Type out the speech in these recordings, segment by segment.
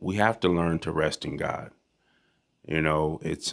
we have to learn to rest in God. It's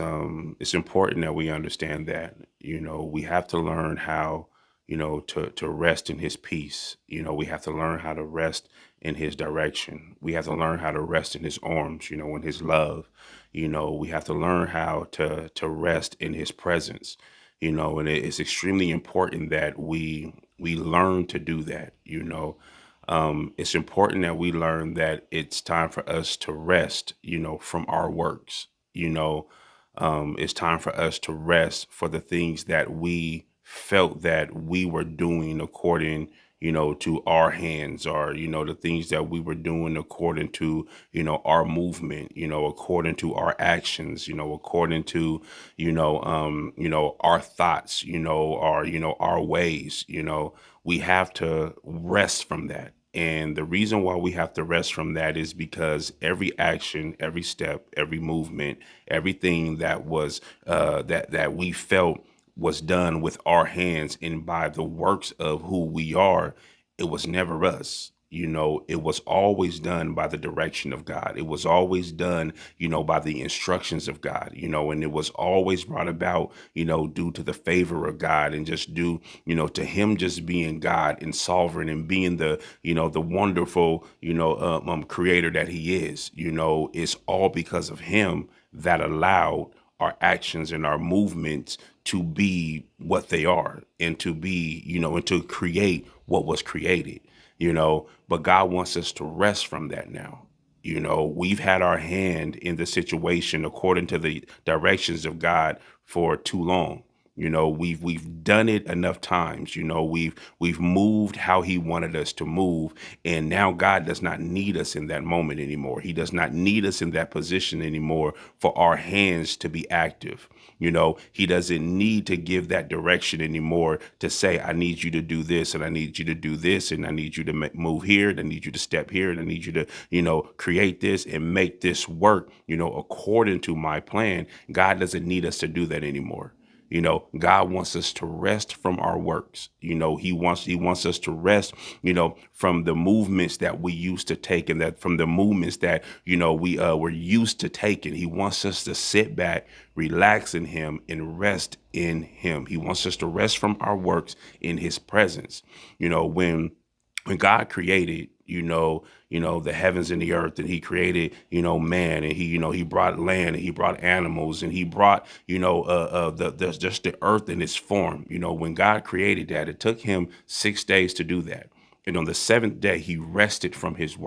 important that we understand that. We have to learn how, to rest in his peace. We have to learn how to rest in his direction. We have to learn how to rest in his arms, in his love. We have to learn how to rest in his presence. And it's extremely important that we learn to do that. It's important that we learn that it's time for us to rest, from our works. You know, it's time for us to rest for the things that we felt that we were doing according, to our hands, or, the things that we were doing according to, our movement, according to our actions, according to, our thoughts, our ways. We have to rest from that. And the reason why we have to rest from that is because every action, every step, every movement, everything that was that we felt was done with our hands and by the works of who we are, it was never us. It was always done by the direction of God. It was always done, by the instructions of God, and it was always brought about, due to the favor of God, and just due, to him just being God and sovereign and being the wonderful, creator that he is. It's all because of him that allowed our actions and our movements to be what they are, and to be, and to create what was created. But God wants us to rest from that now. We've had our hand in the situation according to the directions of God for too long. We've done it enough times. We've moved how he wanted us to move, and now God does not need us in that moment anymore. He does not need us in that position anymore for our hands to be active. He doesn't need to give that direction anymore to say, I need you to do this, and I need you to do this, and I need you to move here, and I need you to step here, and I need you to, create this and make this work, according to my plan. God doesn't need us to do that anymore. God wants us to rest from our works. He wants us to rest, from the movements that we used to take, and that from the movements that, we were used to taking. He wants us to sit back, relax in him, and rest in him. He wants us to rest from our works in his presence. When God created, the heavens and the earth, and he created, man, and he brought land, and he brought animals, and he brought, just the earth in its form. When God created that, it took him 6 days to do that. And on the seventh day, he rested from his work.